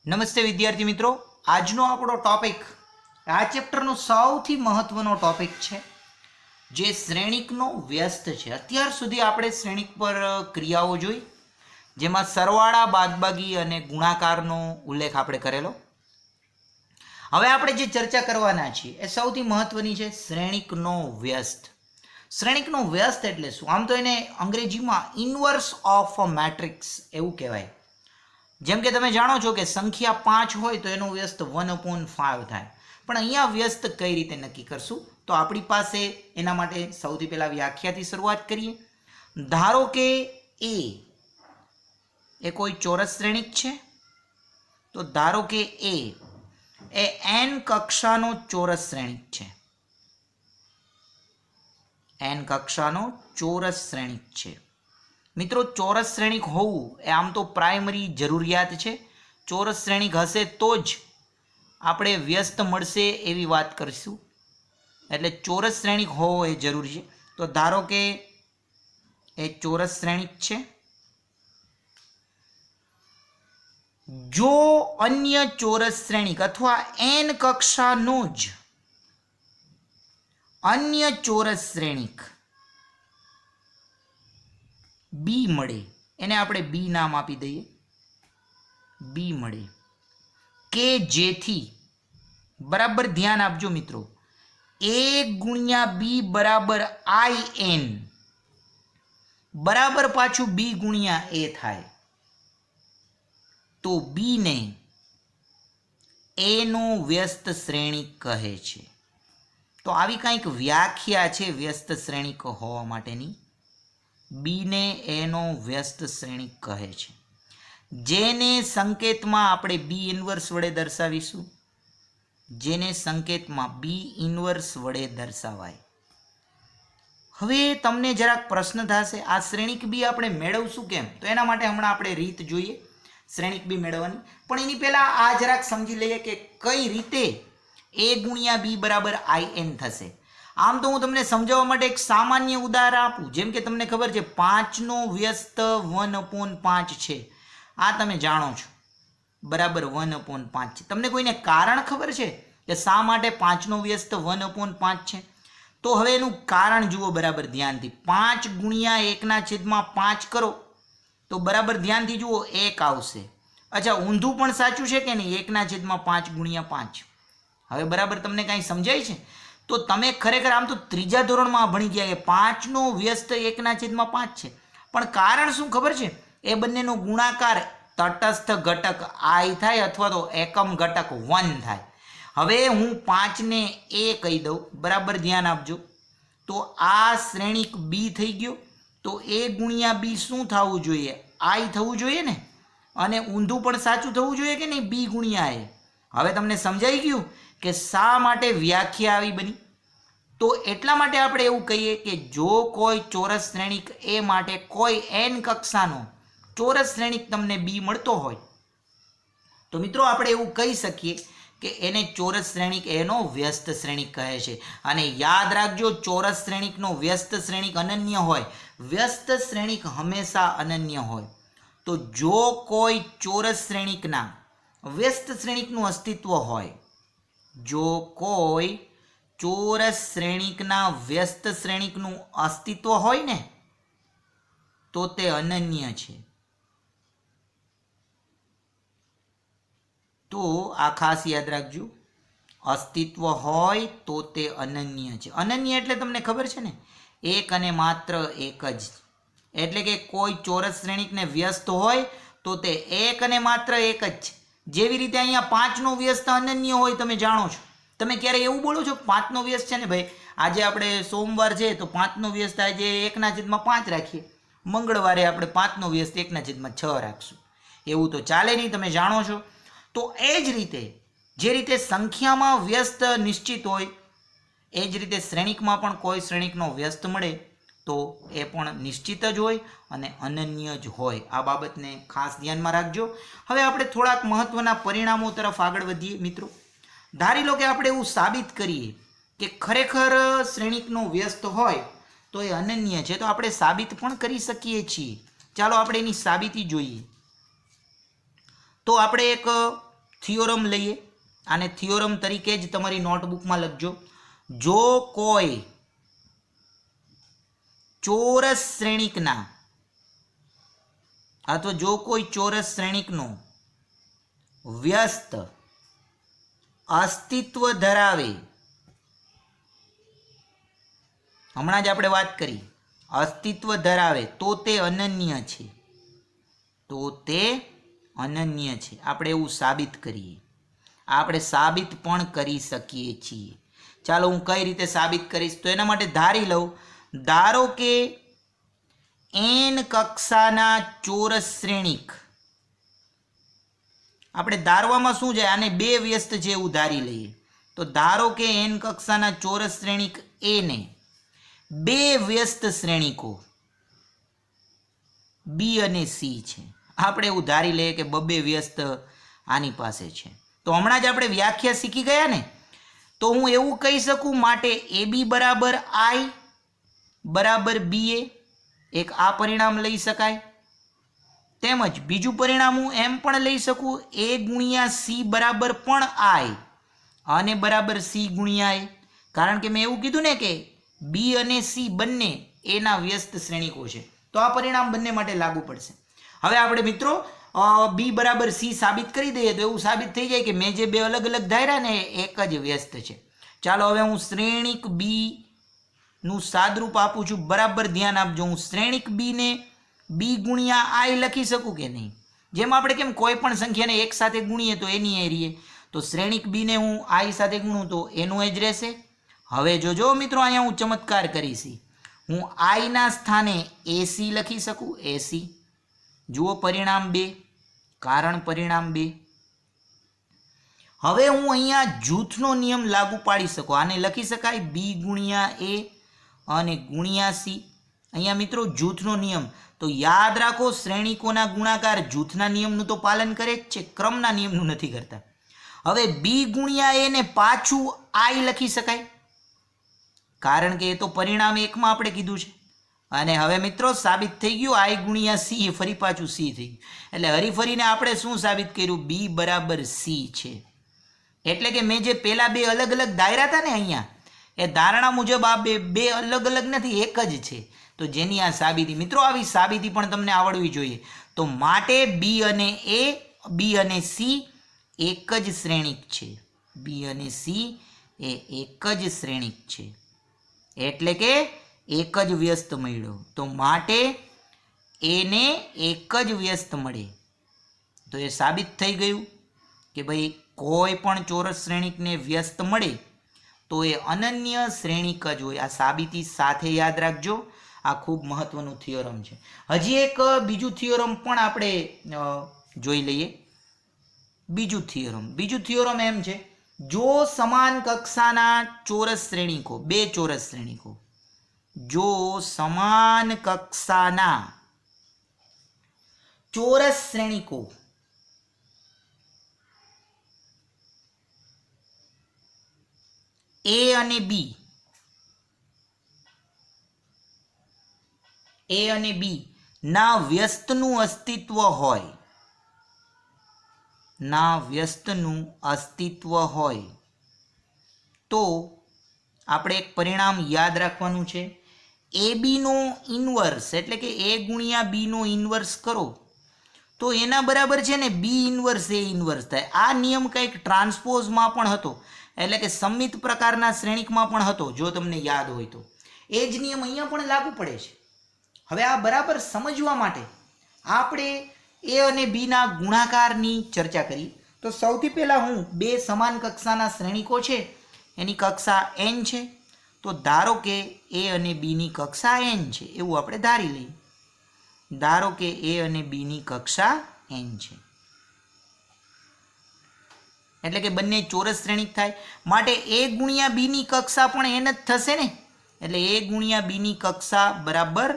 નમસ્તે વિદ્યાર્થી મિત્રો, આજનો આપણો ટોપિક આ ચેપ્ટરનો સૌથી મહત્વનો ટોપિક છે જે શ્રેણિકનો વ્યસ્ત છે. અત્યાર સુધી આપણે શ્રેણિક પર ક્રિયાઓ જોઈ, જેમાં સરવાળા, બાદબાકી અને ગુણાકારનો ઉલ્લેખ આપણે કરેલો. હવે આપણે જે ચર્ચા કરવાના છીએ એ સૌથી મહત્વની છે શ્રેણિકનો વ્યસ્ત. શ્રેણિકનો વ્યસ્ત એટલે શું? આમ તો એને અંગ્રેજીમાં ઇન્વર્સ ઓફ અ મેટ્રિક્સ એવું કહેવાય. જેમ કે તમે જાણો છો કે સંખ્યા 5 હોય તો એનો વ્યસ્ત 1/5 થાય. પણ અહીંયા વ્યસ્ત કઈ રીતે નક્કી કરશું? તો આપણી પાસે એના માટે સૌથી પહેલા વ્યાખ્યાથી શરૂઆત કરીએ. ધારો કે એ કોઈ ચોરસ શ્રેણિક છે. તો ધારો કે એ n કક્ષાનો ચોરસ શ્રેણિક છે. n કક્ષાનો ચોરસ શ્રેણિક છે. મિત્રો, ચોરસ શ્રેણિક હોવું એ આમ તો પ્રાઇમરી જરૂરિયાત છે. ચોરસ શ્રેણિક હશે તો જ આપણે વ્યસ્ત મળશે એવી વાત કરીશું. એટલે ચોરસ શ્રેણિક હોવો એ જરૂરી છે. તો ધારો કે એ ચોરસ શ્રેણિક છે. જો અન્ય ચોરસ શ્રેણિક અથવા n કક્ષાનો જ અન્ય ચોરસ શ્રેણિક બી મળે, એને આપણે બી નામ આપી દઈએ. બી મળે કે જેથી, બરાબર ધ્યાન આપજો મિત્રો, a ગુણ્યા બી બરાબર in બરાબર પાછું બી ગુણ્યા એ થાય, તો બી ને એ નો વ્યસ્ત શ્રેણિક કહે છે. તો આવી કંઈક વ્યાખ્યા છે વ્યસ્ત શ્રેણિક હોવા માટેની. બી ને એનો વ્યસ્ત શ્રેણિક કહે છે, જેને સંકેતમાં આપણે બી ઇન્વર્સ વડે દર્શાવીશું. જેને સંકેતમાં બી ઇન્વર્સ વડે દર્શાવાય. હવે તમને જરાક પ્રશ્ન થશે, આ શ્રેણિક બી આપણે મેળવશું કેમ? તો એના માટે હમણાં આપણે રીત જોઈએ શ્રેણિક બી મેળવવાની. પણ એની પહેલા આ જરાક સમજી લઈએ કે કઈ રીતે a ગુણ્યા બી બરાબર in થશે. આમ તો હું તમને સમજાવવા માટે એક સામાન્ય ઉદાહરણ આપું. જેમ કે તમને ખબર છે 5 નો વ્યસ્ત 1/5 છે. આ તમે જાણો છો, બરાબર 1/5 છે. તમને કોઈને કારણ ખબર છે કે શા માટે 5 નો વ્યસ્ત 1/5 છે? તો હવે એનું કારણ જુઓ બરાબર ધ્યાનથી. 5 ગુણ્યા 1/5 કરો તો બરાબર ધ્યાનથી જુઓ 1 આવશે. અચ્છા, ઊંધું પણ સાચું છે કે નહીં? 1/5 ગુણ્યા 5. હવે બરાબર તમને કાંઈ સમજાય છે? તો તમે ખરેખર આમ તો ત્રીજા ધોરણમાં ભણી ગયા કે 5 નો વ્યસ્ત 1/5 છે. પણ કારણ શું ખબર છે? એ બંનેનો ગુણાકાર તટસ્થ ઘટક i થાય અથવા તો એકમ ઘટક 1 થાય. હવે હું 5 ને a કહી દઉં, બરાબર ધ્યાન આપજો. તો આ શ્રેણિક બી થઈ ગયો. તો a ગુણ્યા બી શું થવું જોઈએ? i થવું જોઈએ ને. અને ઊંધું પણ સાચું થવું જોઈએ કે નહીં? બી ગુણ્યા એ. હવે તમને સમજાઈ ગયું કે શા માટે વ્યાખ્યા આવી બની? તો એટલા માટે આપણે એવું કહીએ કે જો કોઈ ચોરસ શ્રેણિક એ માટે કોઈ n કક્ષાનો ચોરસ શ્રેણિક તમને બી મળતો હોય તો મિત્રો આપણે એવું કહી શકીએ કે એને ચોરસ શ્રેણિક એનો વ્યસ્ત શ્રેણિક કહે છે. અને યાદ રાખજો, ચોરસ શ્રેણિકનો વ્યસ્ત શ્રેણિક અનન્ય હોય. વ્યસ્ત શ્રેણિક હંમેશા અનન્ય હોય. તો જો કોઈ ચોરસ શ્રેણિકના વ્યસ્ત શ્રેણિકનું અસ્તિત્વ હોય, જો કોઈ ચોરસ શ્રેણિકના વ્યસ્ત શ્રેણિકનું અસ્તિત્વ હોય ને, તો તે અનન્ય છે. તો આ ખાસ યાદ રાખજો, અસ્તિત્વ હોય તો તે અનન્ય છે. અનન્ય એટલે તમને ખબર છે ને, એક અને માત્ર એક જ. એટલે કે કોઈ ચોરસ શ્રેણિકને વ્યસ્ત હોય તો તે એક અને માત્ર એક જ છે. જેવી રીતે અહીંયા 5 નો વ્યસ્ત અનન્ય હોય, તમે જાણો છો. તમે ક્યારે એવું બોલો છો 5 નો વ્યસ્ત છે ને ભાઈ, આજે આપણે સોમવાર છે તો 5 નો વ્યસ્ત આજે 1/5 રાખીએ, મંગળવારે આપણે 5 નો વ્યસ્ત 1/6 રાખશું. એવું તો ચાલે નહીં, તમે જાણો છો. તો એ જ રીતે જે રીતે સંખ્યામાં વ્યસ્ત નિશ્ચિત હોય, એ જ રીતે શ્રેણિકમાં પણ કોઈ શ્રેણિકનો વ્યસ્ત મળે તો એ પણ નિશ્ચિત જ હોય અને અનન્ય જ હોય. આ બાબતને ખાસ ધ્યાનમાં રાખજો. હવે આપણે થોડાક મહત્વના પરિણામો તરફ આગળ વધીએ મિત્રો. ધારી લો કે આપણે એવું સાબિત કરીએ કે ખરેખર શ્રેણિકનો વ્યસ્ત હોય તો એ અનન્ય છે. તો આપણે સાબિત પણ કરી શકીએ છીએ. ચાલો આપણે એની સાબિતી જોઈએ. તો આપણે એક થિયોરમ લઈએ, આને થિયોરમ તરીકે જ તમારી નોટબુકમાં લખજો. જો કોઈ ચોરસ શ્રેણિકના અથવા જો કોઈ ચોરસ શ્રેણિકનો વ્યસ્ત અસ્તિત્વ ધરાવે, હમણાં જ આપણે વાત કરી, અસ્તિત્વ ધરાવે તો તે અનન્ય છે, તો તે અનન્ય છે. આપણે એવું સાબિત કરીએ, આપણે સાબિત પણ કરી શકીએ છીએ. ચાલો હું કઈ રીતે સાબિત કરીશ, તો એના માટે ધારી લઉં, ધારો કે n કક્ષાના ચોરસ શ્રેણિક, આપણે ધારવામાં શું છે, આને બે વ્યસ્ત છે એવું ધારી લઈએ. તો ધારો કે n કક્ષાના ચોરસ શ્રેણિક a ને બે વ્યસ્ત શ્રેણિકો b અને c છે. આપણે એવું ધારી લઈએ કે બબે વ્યસ્ત આની પાસે છે. તો હમણાં જ આપણે વ્યાખ્યા શીખી ગયા ને, તો હું એવું કહી શકું, માટે ab બરાબર i બરાબર ba, એક આ પરિણામ લઈ શકાય. તેમજ બીજું પરિણામ હું એમ પણ લઈ શકું, a ગુણ્યા c બરાબર પણ i અને બરાબર c ગુણ્યા a. કારણ કે મેં એવું કીધું ને કે b અને c બંને એના વ્યસ્ત શ્રેણિકો છે, તો આ પરિણામ બંને માટે લાગુ પડશે. હવે આપણે મિત્રો b બરાબર c સાબિત કરી દઈએ તો એવું સાબિત થઈ જાય કે મેં જે બે અલગ અલગ ધાર્યા ને એક જ વ્યસ્ત છે. ચાલો હવે હું શ્રેણિક b નું સાદરૂપ આપું છું. બરાબર ધ્યાન આપજો, હું શ્રેણિક b ને b ગુણ્યા i લખી શકું કે નહીં? જેમ આપણે કેમ કોઈ પણ સંખ્યાને એક સાથે ગુણીએ તો એની એ રહીએ, તો શ્રેણિક b ને હું i સાથે ગુણું તો એનું એ જ રહેશે. હવે જોજો મિત્રો, અહીંયા હું ચમત્કાર કરીશ, હું i ના સ્થાને ac લખી શકું, ac. જુઓ પરિણામ 2, કારણ પરિણામ 2. હવે હું અહીંયા જૂથનો નિયમ લાગુ પાડી શકું, આને લખી શકાય b ગુણ્યા a અને ગુણ્યા c. અહીંયા મિત્રો જૂથનો નિયમ, તો યાદ રાખો શ્રેણિકોના ગુણાકાર જૂથના નિયમનું તો પાલન કરે જ છે, ક્રમના નિયમનું નથી કરતા. હવે b ગુણ્યા a ને પાછું i લખી શકાય, કારણ કે એ તો પરિણામ 1 માં આપણે કીધું છે. અને હવે મિત્રો સાબિત થઈ ગયું i ગુણ્યા c, ફરી પાછું c થઈ ગયું. એટલે હરીફરીને આપણે શું સાબિત કર્યું, b બરાબર c છે. એટલે કે મેં જે પેલા બે અલગ અલગ ધાર્યા હતા ને, અહીંયા એ ધારણા મુજબ આ બે અલગ અલગ નથી, એક જ છે. તો જેની આ સાબિતી, મિત્રો આવી સાબિતી પણ તમને આવડવી જોઈએ. તો માટે b અને c એક જ શ્રેણિક છે, b અને c એ એક જ શ્રેણિક છે, એટલે કે એક જ વ્યસ્ત મળ્યો. તો માટે એને એક જ વ્યસ્ત મળે. તો એ સાબિત થઈ ગયું કે ભાઈ કોઈ પણ ચોરસ શ્રેણિકને વ્યસ્ત મળે તો એ અનન્ય શ્રેણિક જ હોય. આ સાબિતી સાથે યાદ રાખજો, આ ખૂબ મહત્વનું થિયોરમ છે. હજી એક બીજું થિયોરમ પણ આપણે જોઈ લઈએ. બીજું થિયોરમ એમ છે, જો સમાન કક્ષાના ચોરસ શ્રેણિકો, બે ચોરસ શ્રેણિકો, જો સમાન કક્ષાના ચોરસ શ્રેણિકો a અને b ના વ્યસ્તનું અસ્તિત્વ હોય, તો આપણે એક પરિણામ યાદ રાખવાનું છે, ab નો ઇન્વર્સ, એટલે કે a ગુણ્યા b નો ઇન્વર્સ કરો તો એના બરાબર છે ને b ઇન્વર્સ a ઇન્વર્સ થાય. આ નિયમ કંઈક ટ્રાન્સપોઝમાં પણ હતો, એટલે કે સમિત પ્રકારના શ્રેણિકમાં પણ હતો, જો તમને યાદ હોય તો. એ જ નિયમ અહીંયા પણ લાગુ પડે છે. હવે આ બરાબર સમજવા માટે આપણે a અને b ના ગુણાકારની ચર્ચા કરી. તો સૌથી પહેલાં હું બે સમાન કક્ષાના શ્રેણિકો છે એની કક્ષા n છે, તો ધારો કે a અને b ની કક્ષા n છે એવું આપણે ધારી લઈએ. ધારો કે a અને b ની કક્ષા n છે, એટલે કે બંને ચોરસ શ્રેણિક થાય, માટે a ગુણ્યા b ની કક્ષા પણ n જ થશે ને, એટલે a ગુણ્યા b ની કક્ષા બરાબર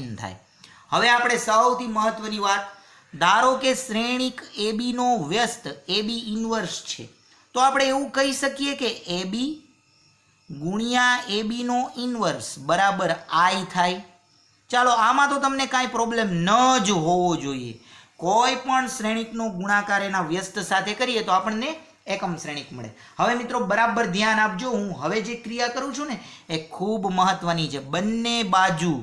n થાય. હવે આપણે સૌથી મહત્વની વાત, ધારો કે શ્રેણિક ab નો વ્યસ્ત ab ઇન્વર્સ છે, તો આપણે એવું કહી શકીએ કે ab ગુણ્યા ab નો ઇન્વર્સ બરાબર i થાય. ચાલો આમાં તો તમને કાંઈ પ્રોબ્લેમ ન જ હોવો જોઈએ, કોઈ પણ શ્રેણિકનો ગુણાકાર એના વ્યસ્ત સાથે કરીએ તો આપણને એકમ શ્રેણિક મળે. હવે મિત્રો બરાબર ધ્યાન આપજો, હું હવે જે ક્રિયા કરું છું ને એ ખૂબ મહત્વની છે. બંને બાજુ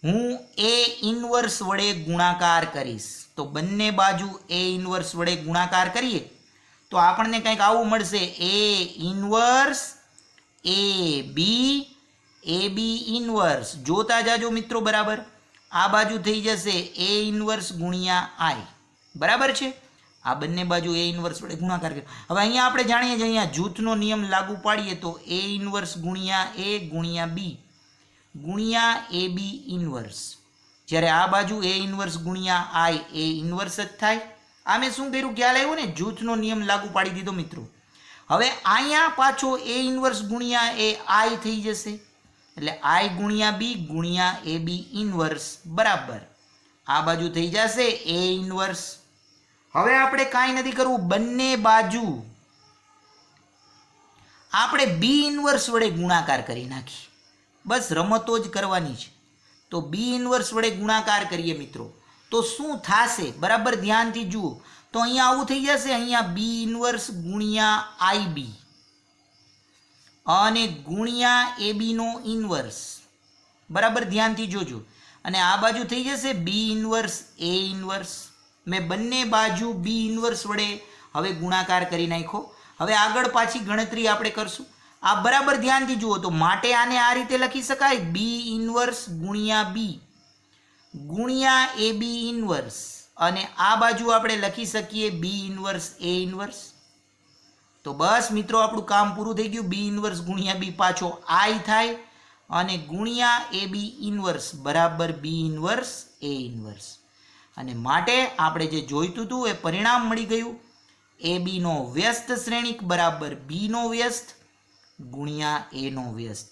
હું એ ઇન્વર્સ વડે ગુણાકાર કરીશ. તો બંને બાજુ એ ઇન્વર્સ વડે ગુણાકાર કરીએ તો આપણને કંઈક આવું મળશે, એ ઇન્વર્સ એ બી ઇન્વર્સ. જોતા જાજો મિત્રો બરાબર. આ બાજુ થઈ જશે એ ઇન્વર્સ ગુણ્યા આઈ. બરાબર છે. આ બંને બાજુ એ ઇન્વર્સ વડે ગુણાકાર કર્યો. હવે અહીંયા આપણે જાણીએ છીએ, અહીંયા જૂથનો નિયમ લાગુ પાડીએ તો એ ઇન્વર્સ ગુણ્યા એ ગુણ્યા બી ગુણ્યા એ બી ઇન્વર્સ. જ્યારે આ બાજુ એ ઇન્વર્સ ગુણ્યા આઈ એ ઇન્વર્સ જ થાય. આ મેં શું કર્યું, ખ્યાલ આવ્યો ને? જૂથનો નિયમ લાગુ પાડી દીધો મિત્રો. હવે અહીંયા પાછો એ ઇન્વર્સ ગુણ્યા એ આઈ થઈ જશે, એટલે આઈ ગુણ્યા બી ગુણ્યા એ બી ઇન્વર્સ બરાબર આ બાજુ થઈ જશે એ ઇન્વર્સ. હવે આપણે કાંઈ નથી કરવું, બંને બાજુ આપણે બી ઇન્વર્સ વડે ગુણાકાર કરી નાખીએ. બસ રમતો જ કરવાની છે. તો બી ઇન્વર્સ વડે ગુણાકાર કરીએ મિત્રો તો શું થશે, બરાબર ધ્યાનથી જુઓ. તો અહીંયા આવું થઈ જશે, અહીંયા બી ઇન્વર્સ ગુણ્યા આઈ બી અને ગુણ્યા એ બીનો ઇન્વર્સ. બરાબર ધ્યાનથી જોજો. અને આ બાજુ થઈ જશે બી ઇન્વર્સ એ ઇન્વર્સ. મેં બંને બાજુ બી ઇન્વર્સ વડે હવે ગુણાકાર કરી નાખ્યો. હવે આગળ પાછી ગણતરી આપણે કરશું. આ બરાબર ધ્યાનથી જુઓ. તો માટે આને આ રીતે લખી શકાય, બી ઇન્વર્સ ગુણ્યા બી ગુણ્યા એ બી ઇન્વર્સ. અને આ બાજુ આપણે લખી શકીએ બી ઇન્વર્સ એ ઇન્વર્સ. તો બસ મિત્રો આપણું કામ પૂરું થઈ ગયું. બી ઇન્વર્સ ગુણ્યા બી પાછો આઈ થાય અને ગુણ્યા એ બી ઇન્વર્સ બરાબર બી ઇન્વર્સ એ ઇન્વર્સ. અને માટે આપણે જે જોઈતું હતું એ પરિણામ મળી ગયું. એ બીનો વ્યસ્ત શ્રેણિક બરાબર બીનો વ્યસ્ત ગુણ્યા એનો વ્યસ્ત.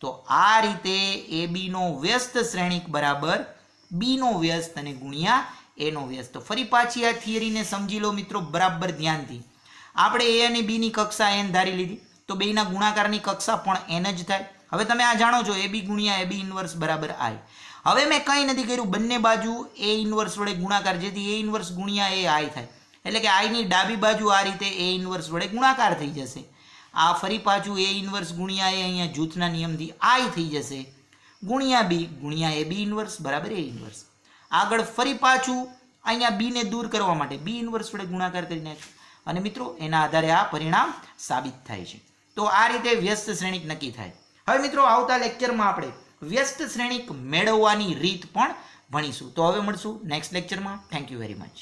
તો આ રીતે એ બીનો વ્યસ્ત શ્રેણિક બરાબર બીનો વ્યસ્ત અને ગુણ્યા એનો વ્યસ્ત. તો ફરી પાછી આ થિયરીને સમજી લો મિત્રો બરાબર ધ્યાનથી. આપણે એ અને બીની કક્ષા એન ધારી લીધી, તો બેના ગુણાકારની કક્ષા પણ એન જ થાય. હવે તમે આ જાણો છો, એ બી ગુણ્યા એ બી ઇન્વર્સ બરાબર આઈ. હવે મેં કંઈ નથી કર્યું, બંને બાજુ એ ઇન્વર્સ વડે ગુણાકાર, જેથી એ ઇન્વર્સ ગુણ્યા એ આઈ થાય. એટલે કે આઈની ડાબી બાજુ આ રીતે એ ઇન્વર્સ વડે ગુણાકાર થઈ જશે. આ ફરી પાછું એ ઇન્વર્સ ગુણ્યા એ અહીંયા જૂથના નિયમથી આઈ થઈ જશે ગુણ્યા બી ગુણ્યા એ બી ઇન્વર્સ બરાબર એ ઇન્વર્સ. આગળ ફરી પાછું અહીંયા બીને દૂર કરવા માટે બી ઇન્વર્સ વડે ગુણાકાર કરી નાખ્યો. અને મિત્રો એના આધારે આ પરિણામ સાબિત થાય છે. તો આ રીતે વ્યસ્ત શ્રેણિક નક્કી થાય. હવે મિત્રો આવતા લેક્ચરમાં આપણે વ્યસ્ત શ્રેણિક મેળવવાની રીત પણ ભણીશું. તો હવે મળશું નેક્સ્ટ લેક્ચરમાં. Thank you very much.